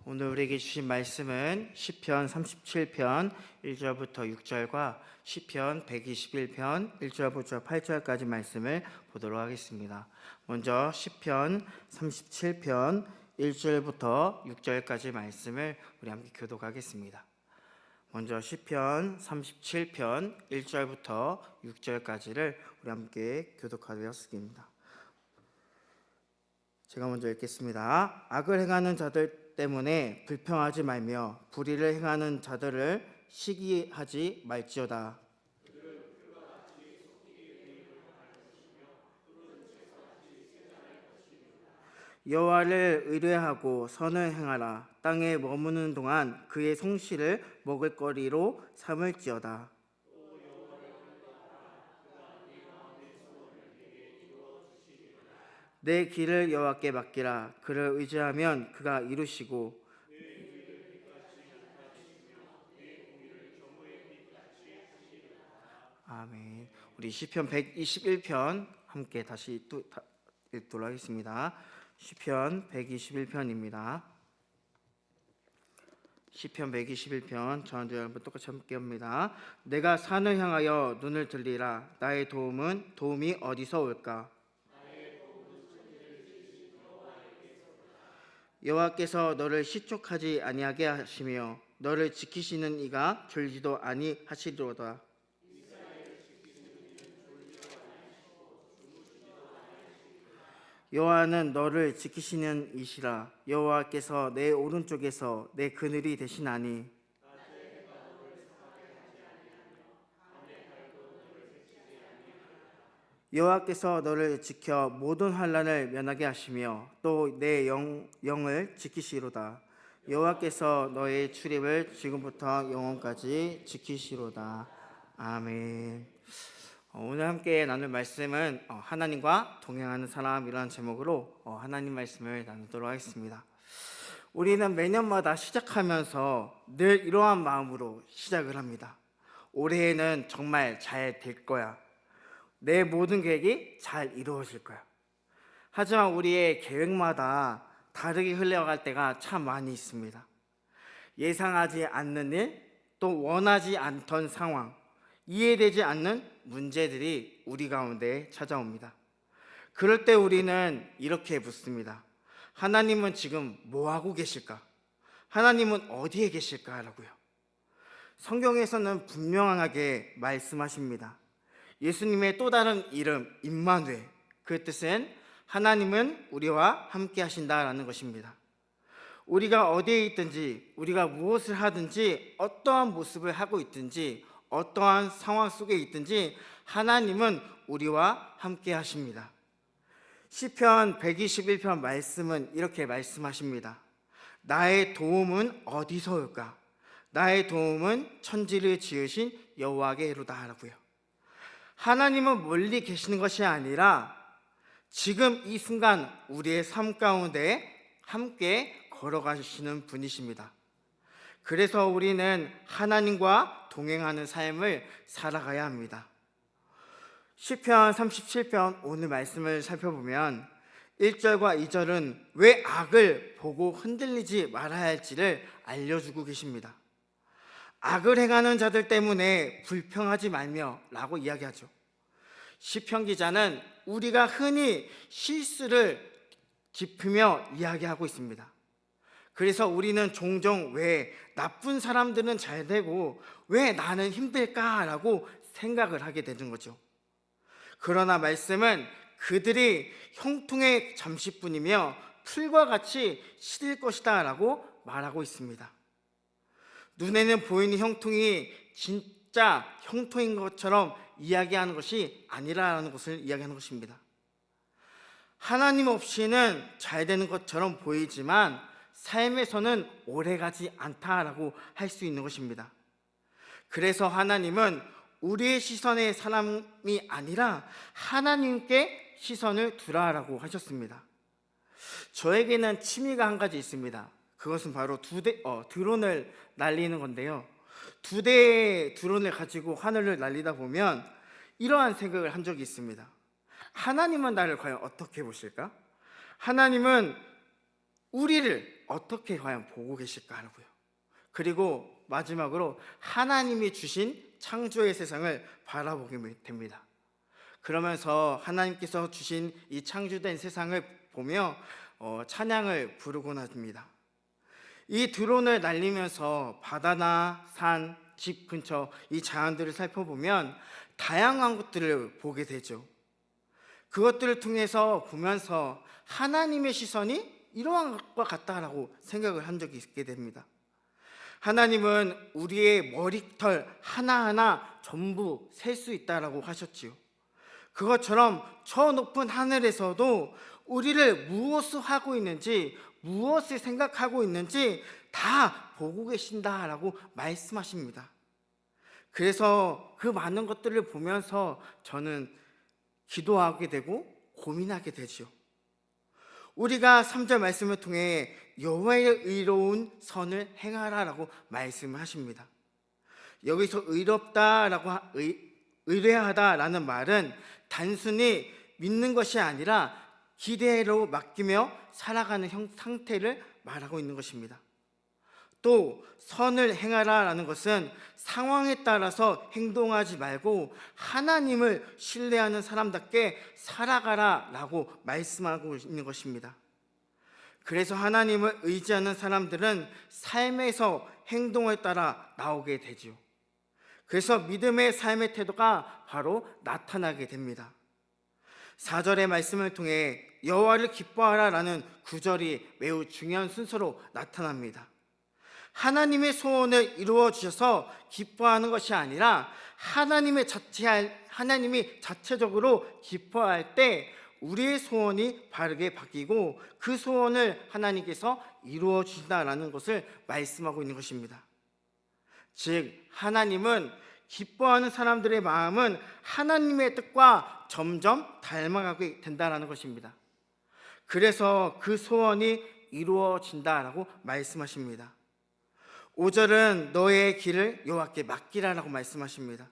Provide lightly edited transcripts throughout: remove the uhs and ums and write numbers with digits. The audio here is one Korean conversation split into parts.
오늘 우리에게 주신 말씀은 시편 37편 1절부터 6절과 시편 121편 1절부터 8절까지 말씀을 보도록 하겠습니다. 먼저 시편 37편 1절부터 6절까지 말씀을 우리 함께 교독하겠습니다. 먼저 시편 37편 1절부터 6절까지를 우리 함께 교독하였습니다. 제가 먼저 읽겠습니다. 악을 행하는 자들 때문에 불평하지 말며 불의를 행하는 자들을 시기하지 말지어다. 여호와를 의뢰하고 선을 행하라. 땅에 머무는 동안 그의 송시를 먹을거리로 삼을지어다. 내 길을 여호와께 맡기라. 그를 의지하면 그가 이루시고 아멘. 우리 시편 121편 함께 다시 또 읽도록 하겠습니다. 시편 121편입니다. 시편 121편 저한테 여러분 똑같이 함께 합니다. 내가 산을 향하여 눈을 들리라. 나의 도움이 어디서 올까? 여호와께서 너를 시촉하지 아니하게 하시며 너를 지키시는 이가 졸지도 아니하시리로다. 여호와는 너를 지키시는 이시라. 여호와께서 내 오른쪽에서 내 그늘이 되시나니 여호와께서 너를 지켜 모든 환난을 면하게 하시며 또 내 영을 지키시로다. 여호와께서 너의 출입을 지금부터 영원까지 지키시로다. 아멘. 오늘 함께 나눌 말씀은 하나님과 동행하는 사람이라는 제목으로 하나님 말씀을 나누도록 하겠습니다. 우리는 매년마다 시작하면서 늘 이러한 마음으로 시작을 합니다. 올해에는 정말 잘 될 거야. 내 모든 계획이 잘 이루어질 거야. 하지만 우리의 계획마다 다르게 흘러갈 때가 참 많이 있습니다. 예상하지 않는 일, 또 원하지 않던 상황, 이해되지 않는 문제들이 우리 가운데 찾아옵니다. 그럴 때 우리는 이렇게 묻습니다. 하나님은 지금 뭐 하고 계실까? 하나님은 어디에 계실까? 라고요. 성경에서는 분명하게 말씀하십니다. 예수님의 또 다른 이름 임마누엘, 그 뜻은 하나님은 우리와 함께 하신다라는 것입니다. 우리가 어디에 있든지, 우리가 무엇을 하든지, 어떠한 모습을 하고 있든지, 어떠한 상황 속에 있든지 하나님은 우리와 함께 하십니다. 시편 121편 말씀은 이렇게 말씀하십니다. 나의 도움은 어디서 올까? 나의 도움은 천지를 지으신 여호와께로다 라고요. 하나님은 멀리 계시는 것이 아니라 지금 이 순간 우리의 삶 가운데 함께 걸어가시는 분이십니다. 그래서 우리는 하나님과 동행하는 삶을 살아가야 합니다. 시편 37편 오늘 말씀을 살펴보면 1절과 2절은 왜 악을 보고 흔들리지 말아야 할지를 알려주고 계십니다. 악을 행하는 자들 때문에 불평하지 말며 라고 이야기하죠. 시편 기자는 우리가 흔히 실수를 짚으며 이야기하고 있습니다. 그래서 우리는 종종 왜 나쁜 사람들은 잘 되고 왜 나는 힘들까라고 생각을 하게 되는 거죠. 그러나 말씀은 그들이 형통의 잠시뿐이며 풀과 같이 시들 것이다 라고 말하고 있습니다. 눈에는 보이는 형통이 진짜 형통인 것처럼 이야기하는 것이 아니라는 것을 이야기하는 것입니다. 하나님 없이는 잘 되는 것처럼 보이지만 삶에서는 오래가지 않다라고 할 수 있는 것입니다. 그래서 하나님은 우리의 시선의 사람이 아니라 하나님께 시선을 두라라고 하셨습니다. 저에게는 취미가 한 가지 있습니다. 그것은 바로 드론을 날리는 건데요. 2대의 드론을 가지고 하늘을 날리다 보면 이러한 생각을 한 적이 있습니다. 하나님은 나를 과연 어떻게 보실까? 하나님은 우리를 어떻게 과연 보고 계실까 하고요. 그리고 마지막으로 하나님이 주신 창조의 세상을 바라보게 됩니다. 그러면서 하나님께서 주신 이 창조된 세상을 보며 찬양을 부르곤 합니다. 이 드론을 날리면서 바다나 산, 집 근처 이 자연들을 살펴보면 다양한 것들을 보게 되죠. 그것들을 통해서 보면서 하나님의 시선이 이러한 것과 같다라고 생각을 한 적이 있게 됩니다. 하나님은 우리의 머리털 하나하나 전부 셀 수 있다라고 하셨지요. 그것처럼 저 높은 하늘에서도 우리를 무엇을 하고 있는지, 무엇을 생각하고 있는지 다 보고 계신다라고 말씀하십니다. 그래서 그 많은 것들을 보면서 저는 기도하게 되고 고민하게 되죠. 우리가 3절 말씀을 통해 여호와의 의로운 선을 행하라라고 말씀하십니다. 여기서 의롭다라고 의뢰하다라는 말은 단순히 믿는 것이 아니라 기대로 맡기며 살아가는 상태를 말하고 있는 것입니다. 또 선을 행하라라는 것은 상황에 따라서 행동하지 말고 하나님을 신뢰하는 사람답게 살아가라라고 말씀하고 있는 것입니다. 그래서 하나님을 의지하는 사람들은 삶에서 행동에 따라 나오게 되죠. 그래서 믿음의 삶의 태도가 바로 나타나게 됩니다. 4절의 말씀을 통해 여호와를 기뻐하라라는 구절이 매우 중요한 순서로 나타납니다. 하나님의 소원을 이루어 주셔서 기뻐하는 것이 아니라 하나님이 자체적으로 기뻐할 때 우리의 소원이 바르게 바뀌고 그 소원을 하나님께서 이루어 주신다라는 것을 말씀하고 있는 것입니다. 즉 하나님은 기뻐하는 사람들의 마음은 하나님의 뜻과 점점 닮아가게 된다는 것입니다. 그래서 그 소원이 이루어진다라고 말씀하십니다. 5절은 너의 길을 여호와께 맡기라라고 말씀하십니다.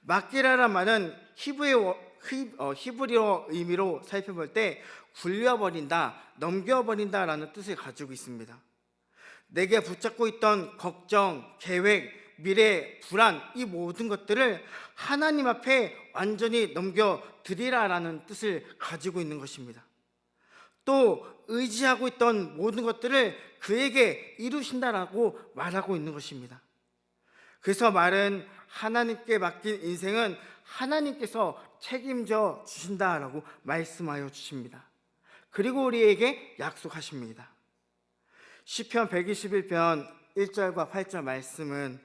맡기라란 말은 히브리어 의미로 살펴볼 때 굴려버린다, 넘겨버린다라는 뜻을 가지고 있습니다. 내게 붙잡고 있던 걱정, 계획, 미래, 불안 이 모든 것들을 하나님 앞에 완전히 넘겨드리라라는 뜻을 가지고 있는 것입니다. 또 의지하고 있던 모든 것들을 그에게 이루신다라고 말하고 있는 것입니다. 그래서 말은 하나님께 맡긴 인생은 하나님께서 책임져 주신다라고 말씀하여 주십니다. 그리고 우리에게 약속하십니다. 시편 121편 1절과 8절 말씀은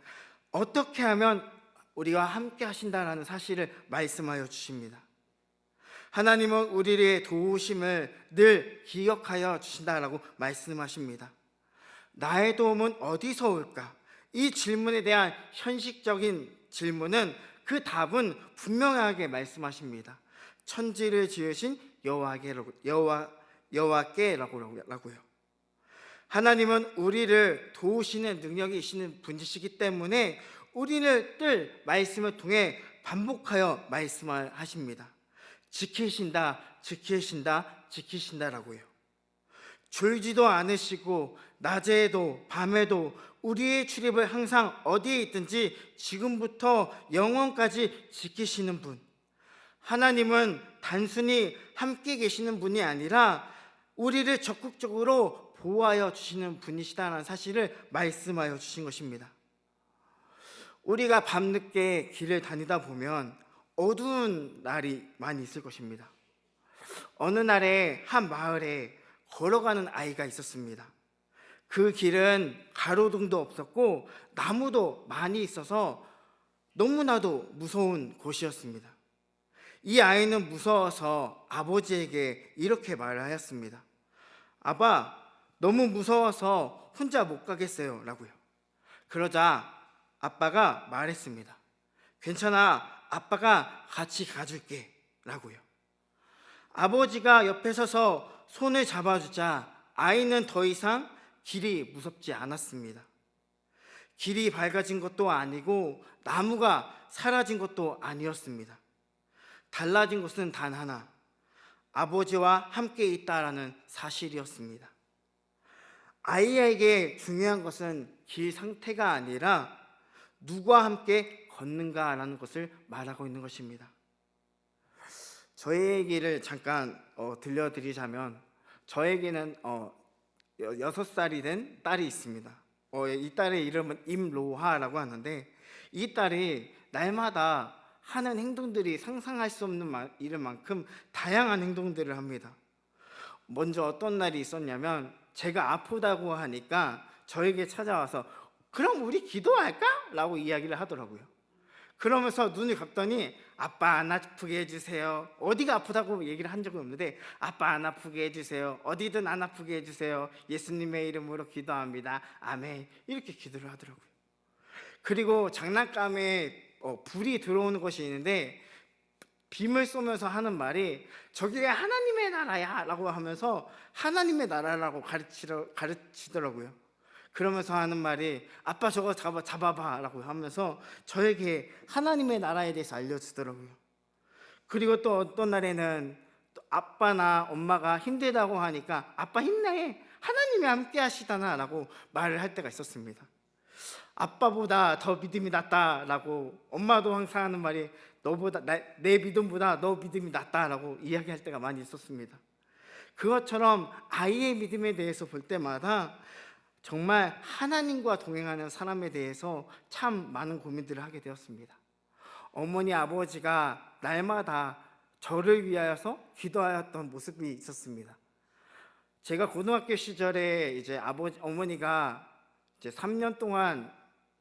어떻게 하면 우리와 함께 하신다라는 사실을 말씀하여 주십니다. 하나님은 우리의 도우심을 늘 기억하여 주신다라고 말씀하십니다. 나의 도움은 어디서 올까? 이 질문에 대한 현실적인 질문은 그 답은 분명하게 말씀하십니다. 천지를 지으신 여호와께라고요. 하나님은 우리를 도우시는 능력이 있는 분이시기 때문에 우리를 늘 말씀을 통해 반복하여 말씀을 하십니다. 지키신다, 지키신다, 지키신다라고요. 졸지도 않으시고 낮에도 밤에도 우리의 출입을 항상 어디에 있든지 지금부터 영원까지 지키시는 분. 하나님은 단순히 함께 계시는 분이 아니라 우리를 적극적으로 보호하여 주시는 분이시다는 사실을 말씀하여 주신 것입니다. 우리가 밤늦게 길을 다니다 보면 어두운 날이 많이 있을 것입니다. 어느 날에 한 마을에 걸어가는 아이가 있었습니다. 그 길은 가로등도 없었고 나무도 많이 있어서 너무나도 무서운 곳이었습니다. 이 아이는 무서워서 아버지에게 이렇게 말을 하였습니다. 아빠, 너무 무서워서 혼자 못 가겠어요 라고요. 그러자 아빠가 말했습니다. 괜찮아, 아빠가 같이 가줄게 라고요. 아버지가 옆에 서서 손을 잡아주자 아이는 더 이상 길이 무섭지 않았습니다. 길이 밝아진 것도 아니고 나무가 사라진 것도 아니었습니다. 달라진 것은 단 하나, 아버지와 함께 있다라는 사실이었습니다. 아이에게 중요한 것은 길 상태가 아니라 누구와 함께 걷는가라는 것을 말하고 있는 것입니다. 저의 얘기를 잠깐 들려드리자면, 저에게는 6살이 된 딸이 있습니다. 이 딸의 이름은 임로하라고 하는데, 이 딸이 날마다 하는 행동들이 상상할 수 없는 이름만큼 다양한 행동들을 합니다. 먼저 어떤 날이 있었냐면, 제가 아프다고 하니까 저에게 찾아와서 그럼 우리 기도할까? 라고 이야기를 하더라고요. 그러면서 눈을 감더니 아빠 안 아프게 해주세요. 어디가 아프다고 얘기를 한 적은 없는데 아빠 안 아프게 해주세요. 어디든 안 아프게 해주세요. 예수님의 이름으로 기도합니다. 아멘. 이렇게 기도를 하더라고요. 그리고 장난감에 불이 들어오는 것이 있는데 빔을 쏘면서 하는 말이 저기가 하나님의 나라야 라고 하면서 하나님의 나라라고 가르치더라고요. 그러면서 하는 말이 아빠 저거 잡아봐 라고 하면서 저에게 하나님의 나라에 대해서 알려주더라고요. 그리고 또 어떤 날에는 또 아빠나 엄마가 힘들다고 하니까 아빠 힘내, 하나님이 함께 하시다나 라고 말을 할 때가 있었습니다. 아빠보다 더 믿음이 낫다라고, 엄마도 항상 하는 말이 내 믿음보다 너 믿음이 낫다라고 이야기할 때가 많이 있었습니다. 그것처럼 아이의 믿음에 대해서 볼 때마다 정말 하나님과 동행하는 사람에 대해서 참 많은 고민들을 하게 되었습니다. 어머니 아버지가 날마다 저를 위하여서 기도하였던 모습이 있었습니다. 제가 고등학교 시절에 이제 어머니가 이제 3년 동안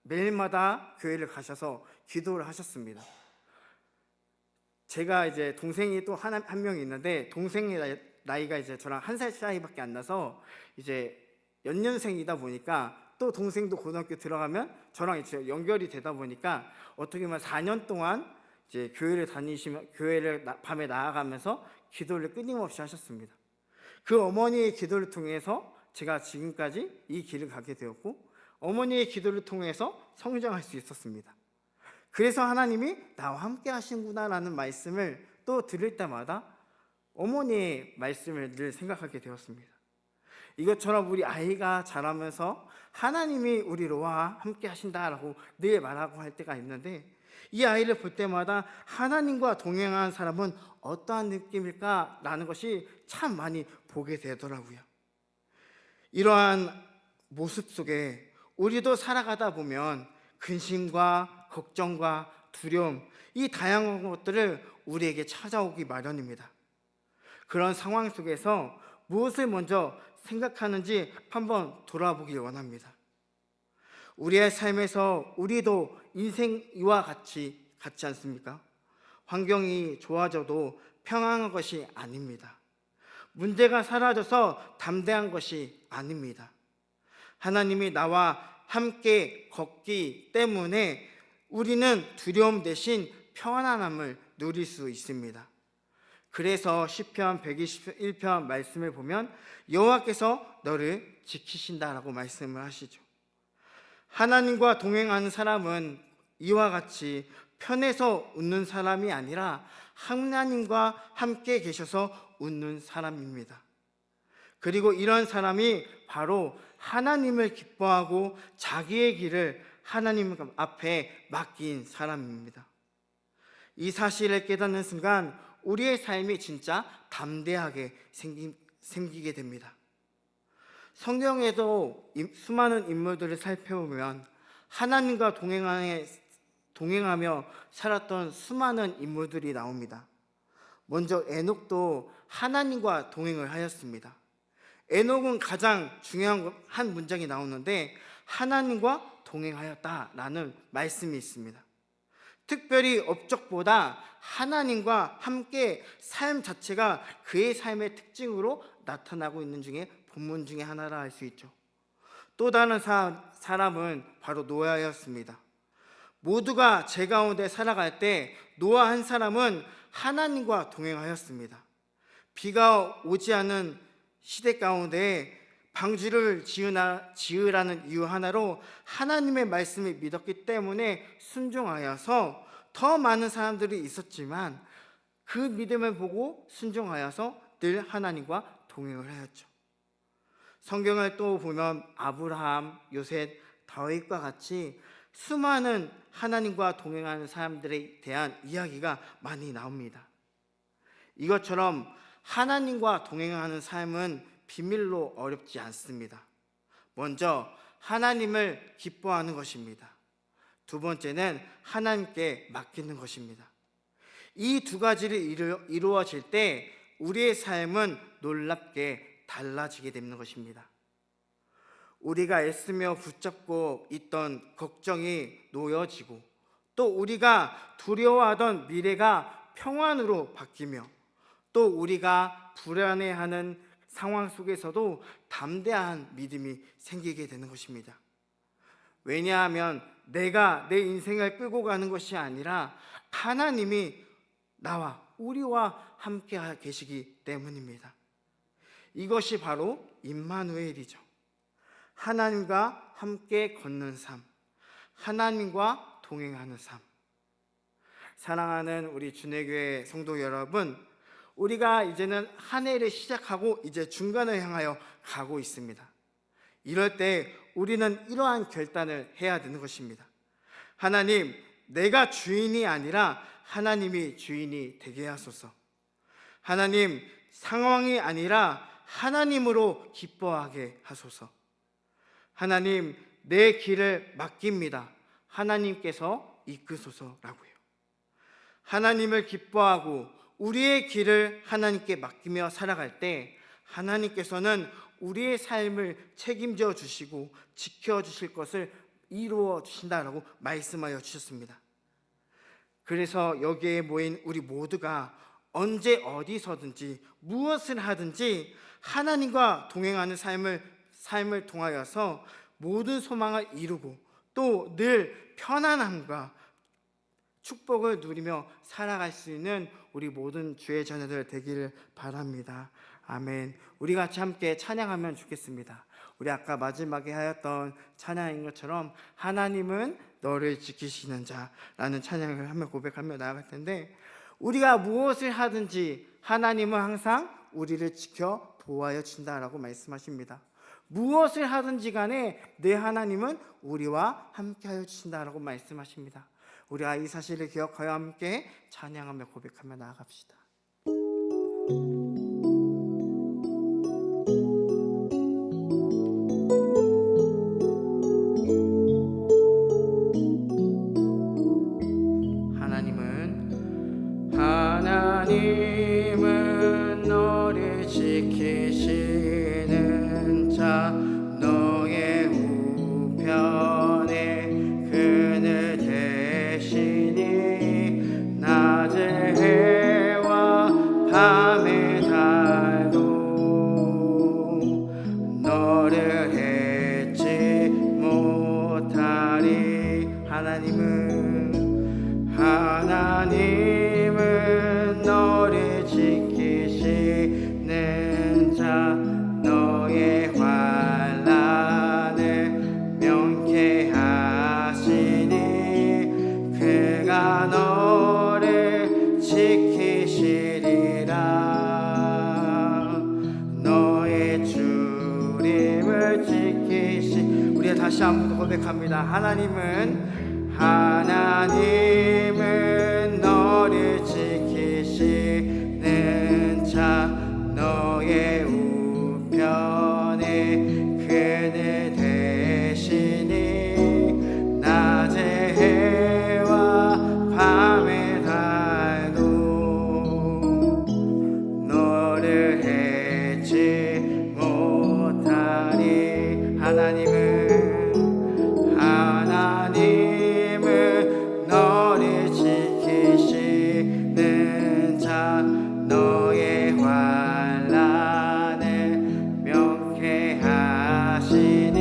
매일마다 교회를 가셔서 기도를 하셨습니다. 제가 이제 동생이 또 한 명이 있는데, 동생의 나이가 이제 저랑 1살 차이밖에 안 나서 이제 연년생이다 보니까 또 동생도 고등학교 들어가면 저랑 이제 연결이 되다 보니까 어떻게 보면 4년 동안 이제 교회를 밤에 나아가면서 기도를 끊임없이 하셨습니다. 그 어머니의 기도를 통해서 제가 지금까지 이 길을 가게 되었고, 어머니의 기도를 통해서 성장할 수 있었습니다. 그래서 하나님이 나와 함께 하신구나라는 말씀을 또 들을 때마다 어머니의 말씀을 늘 생각하게 되었습니다. 이것처럼 우리 아이가 자라면서 하나님이 우리와 함께 하신다라고 늘 말하고 할 때가 있는데, 이 아이를 볼 때마다 하나님과 동행하는 사람은 어떠한 느낌일까라는 것이 참 많이 보게 되더라고요. 이러한 모습 속에 우리도 살아가다 보면 근심과 걱정과 두려움, 이 다양한 것들을 우리에게 찾아오기 마련입니다. 그런 상황 속에서 무엇을 먼저 생각하는지 한번 돌아보길 원합니다. 우리의 삶에서 우리도 인생이와 같지 않습니까? 환경이 좋아져도 평안한 것이 아닙니다. 문제가 사라져서 담대한 것이 아닙니다. 하나님이 나와 함께 걷기 때문에 우리는 두려움 대신 평안함을 누릴 수 있습니다. 그래서 시편 121편 말씀을 보면 여호와께서 너를 지키신다라고 말씀을 하시죠. 하나님과 동행하는 사람은 이와 같이 편해서 웃는 사람이 아니라 하나님과 함께 계셔서 웃는 사람입니다. 그리고 이런 사람이 바로 하나님을 기뻐하고 자기의 길을 하나님 앞에 맡긴 사람입니다. 이 사실을 깨닫는 순간 우리의 삶이 진짜 담대하게 생기게 됩니다. 성경에도 수많은 인물들을 살펴보면 하나님과 동행하며 살았던 수많은 인물들이 나옵니다. 먼저 에녹도 하나님과 동행을 하였습니다. 에녹은 가장 중요한 한 문장이 나오는데 하나님과 동행하였다라는 말씀이 있습니다. 특별히 업적보다 하나님과 함께 삶 자체가 그의 삶의 특징으로 나타나고 있는 중에 본문 중에 하나라 할 수 있죠. 또 다른 사람은 바로 노아였습니다. 모두가 죄 가운데 살아갈 때 노아 한 사람은 하나님과 동행하였습니다. 비가 오지 않은 시대 가운데 방주를 지으라는 이유 하나로 하나님의 말씀을 믿었기 때문에 순종하여서 더 많은 사람들이 있었지만 그 믿음을 보고 순종하여서 늘 하나님과 동행을 하였죠. 성경을 또 보면 아브라함, 요셉, 다윗과 같이 수많은 하나님과 동행하는 사람들에 대한 이야기가 많이 나옵니다. 이것처럼 하나님과 동행하는 삶은 비밀로 어렵지 않습니다. 먼저 하나님을 기뻐하는 것입니다. 두 번째는 하나님께 맡기는 것입니다. 이 두 가지를 이루어질 때 우리의 삶은 놀랍게 달라지게 되는 것입니다. 우리가 애쓰며 붙잡고 있던 걱정이 놓여지고, 또 우리가 두려워하던 미래가 평안으로 바뀌며, 또 우리가 불안해하는 상황 속에서도 담대한 믿음이 생기게 되는 것입니다. 왜냐하면 내가 내 인생을 끌고 가는 것이 아니라 하나님이 나와 우리와 함께 계시기 때문입니다. 이것이 바로 임마누엘이죠. 하나님과 함께 걷는 삶, 하나님과 동행하는 삶. 사랑하는 우리 준혜교회 성도 여러분, 우리가 이제는 한 해를 시작하고 이제 중간을 향하여 가고 있습니다. 이럴 때 우리는 이러한 결단을 해야 되는 것입니다. 하나님, 내가 주인이 아니라 하나님이 주인이 되게 하소서. 하나님, 상황이 아니라 하나님으로 기뻐하게 하소서. 하나님, 내 길을 맡깁니다. 하나님께서 이끄소서라고요. 하나님을 기뻐하고 우리의 길을 하나님께 맡기며 살아갈 때 하나님께서는 우리의 삶을 책임져 주시고 지켜 주실 것을 이루어 주신다라고 말씀하여 주셨습니다. 그래서 여기에 모인 우리 모두가 언제 어디서든지 무엇을 하든지 하나님과 동행하는 삶을 통하여서 모든 소망을 이루고 또 늘 편안함과 축복을 누리며 살아갈 수 있는 우리 모든 주의 자녀들 되기를 바랍니다. 아멘. 우리 같이 함께 찬양하면 좋겠습니다. 우리 아까 마지막에 하였던 찬양인 것처럼 하나님은 너를 지키시는 자라는 찬양을 하며 고백하며 나아갈 텐데, 우리가 무엇을 하든지 하나님은 항상 우리를 지켜 보호하여 준다라고 말씀하십니다. 무엇을 하든지 간에 내 하나님은 우리와 함께하여 주신다라고 말씀하십니다. 우리가 이 사실을 기억하여 함께 찬양하며 고백하며 나아갑시다. 하나님은 너를 지키시는 자, 너의 우편에 그늘 대시니 낮의 해와 밤의 달도 너를 해치 못하리. 하나님은 너를 지키시는 자, 너의 환난을 명케 하시니 그가 너를 지키시리라. 너의 주림을 지키시. 우리가 다시 한 번 고백합니다. 하나님은 너를 지키시는 자, 너의 우편에 그늘 대시니 낮의 해와 밤의 달도 너를 해치 못하니. 하나님은 너를 지키시는 자, 너의 환난을 명케 하시니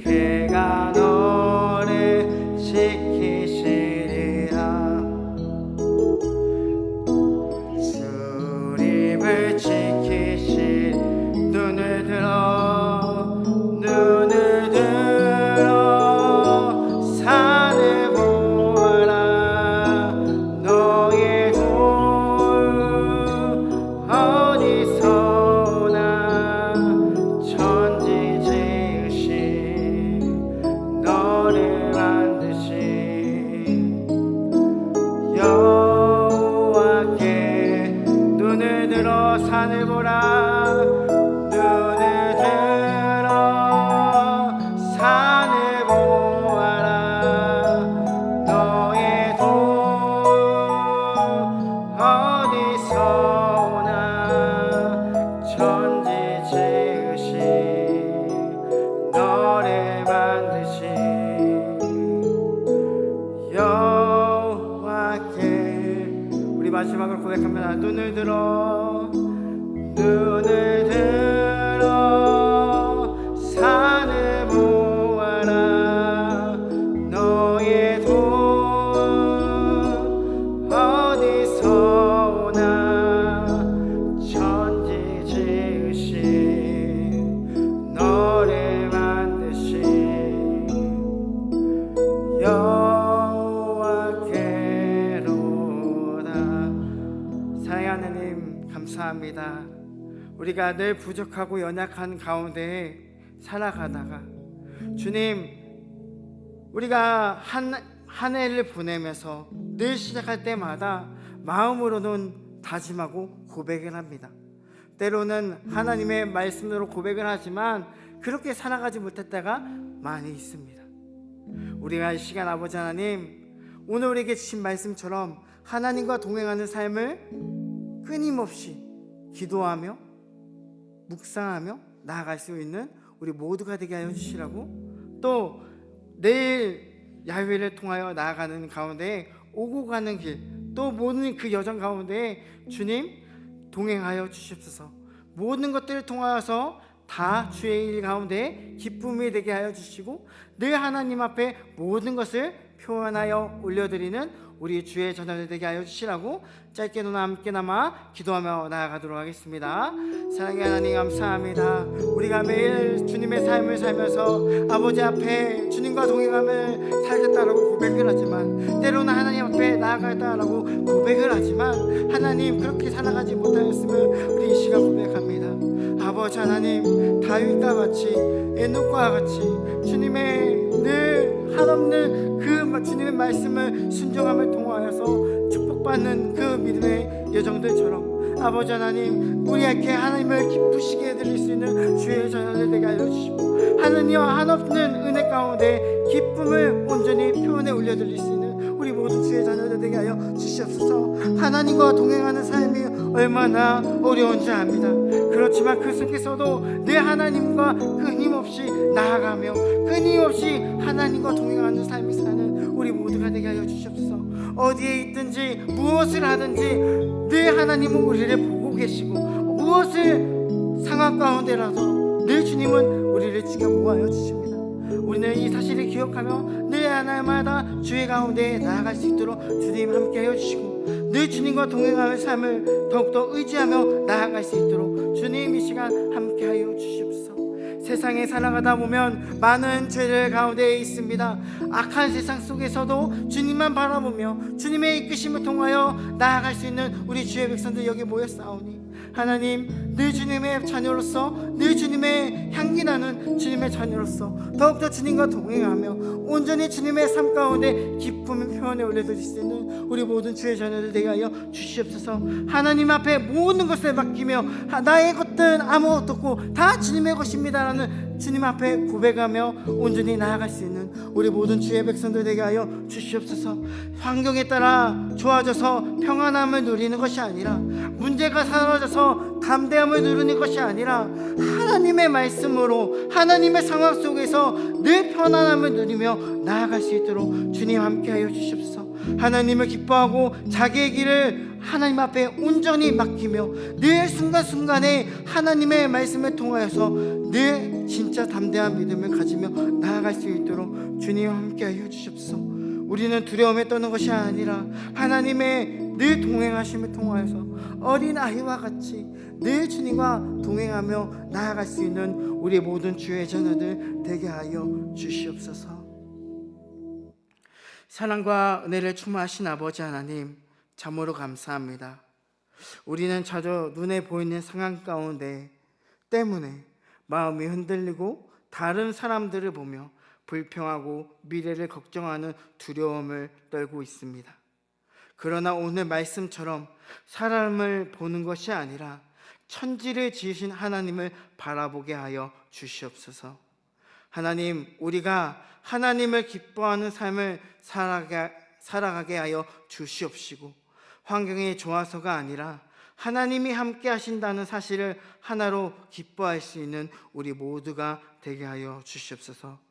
그가 너를 지키시리라. 주님을 지키시. 눈을 들어 산을 보아라. 너의 돈 어디서나 저 눈을 들어 산을 보라. 눈을 들어 산을 보아라. 너의 돈 어디서 오나. 천지 지으신 너를 만드신 여호와께. 우리 마지막으로 고백합니다. 눈을 들어 산을 보아라. 너의 돈 어디서 오나. 천지 지으신 너를 만드신 여호와께로다. 사랑하는 하나님, 감사합니다. 우리가 늘 부족하고 연약한 가운데 살아가다가 주님, 우리가 한 해를 보내면서 늘 시작할 때마다 마음으로는 다짐하고 고백을 합니다. 때로는 하나님의 말씀으로 고백을 하지만 그렇게 살아가지 못할 때가 많이 있습니다. 우리가 이 시간 아버지 하나님, 오늘 우리에게 주신 말씀처럼 하나님과 동행하는 삶을 끊임없이 기도하며 묵상하며 나아갈 수 있는 우리 모두가 되게 하여 주시라고, 또 내일 야훼를 통하여 나아가는 가운데 오고 가는 길, 또 모든 그 여정 가운데 주님 동행하여 주시옵소서. 모든 것들을 통하여서 다 주의 일 가운데 기쁨이 되게 하여 주시고, 늘 하나님 앞에 모든 것을 표현하여 올려드리는 우리 주의 자녀들 되게 하여 주시라고 짧게나마 함께나마 기도하며 나아가도록 하겠습니다. 사랑의 하나님, 감사합니다. 우리가 매일 주님의 삶을 살면서 아버지 앞에 주님과 동행함을 살겠다라고 고백을 하지만, 때로는 하나님 앞에 나아가겠다라고 고백을 하지만 하나님 그렇게 살아가지 못하였음을 우리 이 시간 고백합니다. 아버지 하나님, 다윗과 같이 에녹과 같이 주님의 늘 한없는 그 주님의 말씀을 순종함을 통하여서 축복받는 그 믿음의 여정들처럼 아버지 하나님, 우리에게 하나님을 기쁘시게 해드릴 수 있는 주의 자녀들 되게 하여 주시고, 하느님과 한없는 은혜 가운데 기쁨을 온전히 표현해 올려드릴 수 있는 우리 모든 주의 자녀들 되게 하여 주시옵소서. 하나님과 동행하는 삶이 얼마나 어려운지 압니다. 그렇지만 그 속에서도 내 하나님과 끊임없이 나아가며 끊임없이 하나님과 동행하는 삶이 사는 우리 모두가 되게 하여 주시옵소서. 어디에 있든지 무엇을 하든지 늘 하나님은 우리를 보고 계시고, 무엇을 상황 가운데라도 늘 주님은 우리를 지켜보아여 주십니다. 우리는 이 사실을 기억하며 늘 하나마다 주의 가운데 나아갈 수 있도록 주님 함께 하여 주시고, 늘 주님과 동행하는 삶을 더욱더 의지하며 나아갈 수 있도록 주님 이 시간 함께 하여 주시옵소서. 세상에 살아가다 보면 많은 죄들 가운데 있습니다. 악한 세상 속에서도 주님만 바라보며 주님의 이끄심을 통하여 나아갈 수 있는 우리 주의 백성들 여기 모였사오니, 하나님 늘 주님의 자녀로서, 늘 주님의 향기 나는 주님의 자녀로서 더욱더 주님과 동행하며 온전히 주님의 삶 가운데 기쁨을 표현해 올려드릴 수 있는 우리 모든 주의 자녀들 되게 하여 주시옵소서. 하나님 앞에 모든 것을 맡기며 나의 것들은 아무것도 없고 다 주님의 것입니다라는 주님 앞에 고백하며 온전히 나아갈 수 있는 우리 모든 주의 백성들 되게 하여 주시옵소서. 환경에 따라 좋아져서 평안함을 누리는 것이 아니라, 문제가 사라져서 담대함을 누리는 것이 아니라, 하나님의 말씀으로 하나님의 상황 속에서 늘 편안함을 누리며 나아갈 수 있도록 주님 함께 하여 주시옵소서. 하나님을 기뻐하고 자기의 길을 하나님 앞에 온전히 맡기며 늘 순간순간에 하나님의 말씀을 통하여서 늘 진짜 담대한 믿음을 가지며 나아갈 수 있도록 주님 함께 하여 주시옵소서. 우리는 두려움에 떠는 것이 아니라 하나님의 늘 동행하심을 통하여서 어린아이와 같이 늘 주님과 동행하며 나아갈 수 있는 우리 모든 주의 자녀들 되게 하여 주시옵소서. 사랑과 은혜를 충만하신 아버지 하나님, 참으로 감사합니다. 우리는 자주 눈에 보이는 상황 가운데 때문에 마음이 흔들리고 다른 사람들을 보며 불평하고 미래를 걱정하는 두려움을 떨고 있습니다. 그러나 오늘 말씀처럼 사람을 보는 것이 아니라 천지를 지으신 하나님을 바라보게 하여 주시옵소서. 하나님, 우리가 하나님을 기뻐하는 삶을 살아가게 하여 주시옵시고, 환경이 좋아서가 아니라 하나님이 함께 하신다는 사실을 하나로 기뻐할 수 있는 우리 모두가 되게 하여 주시옵소서.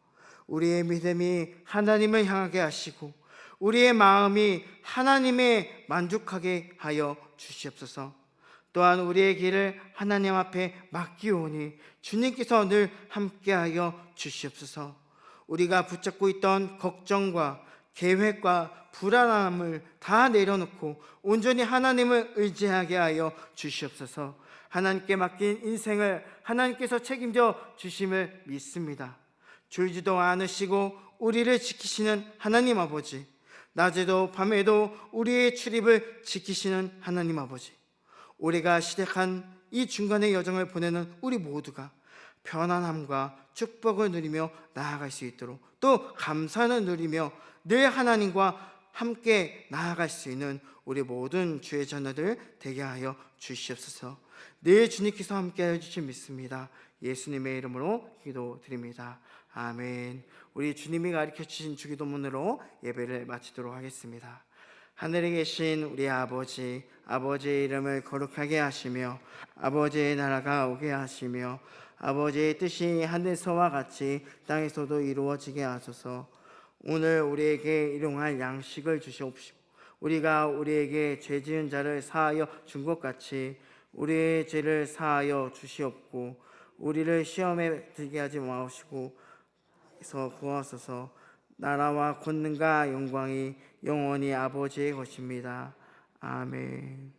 우리의 믿음이 하나님을 향하게 하시고 우리의 마음이 하나님에 만족하게 하여 주시옵소서. 또한 우리의 길을 하나님 앞에 맡기오니 주님께서 늘 함께하여 주시옵소서. 우리가 붙잡고 있던 걱정과 계획과 불안함을 다 내려놓고 온전히 하나님을 의지하게 하여 주시옵소서. 하나님께 맡긴 인생을 하나님께서 책임져 주심을 믿습니다. 졸지도 않으시고 우리를 지키시는 하나님 아버지, 낮에도 밤에도 우리의 출입을 지키시는 하나님 아버지, 우리가 시작한 이 중간의 여정을 보내는 우리 모두가 편안함과 축복을 누리며 나아갈 수 있도록, 또 감사를 누리며 늘 하나님과 함께 나아갈 수 있는 우리 모든 주의 자녀들 되게 하여 주시옵소서. 늘 주님께서 함께 해주신 믿습니다. 예수님의 이름으로 기도드립니다. 아멘. 우리 주님이 가르쳐 주신 주기도문으로 예배를 마치도록 하겠습니다. 하늘에 계신 우리 아버지, 아버지의 이름을 거룩하게 하시며 아버지의 나라가 오게 하시며 아버지의 뜻이 하늘에서와 같이 땅에서도 이루어지게 하소서. 오늘 우리에게 일용할 양식을 주시옵시고 우리가 우리에게 죄 지은 자를 사하여 준 것 같이 우리의 죄를 사하여 주시옵고 우리를 시험에 들게 하지 마시고 에서 구하소서. 나라와 권능과 영광이 영원히 아버지의 것입니다. 아멘.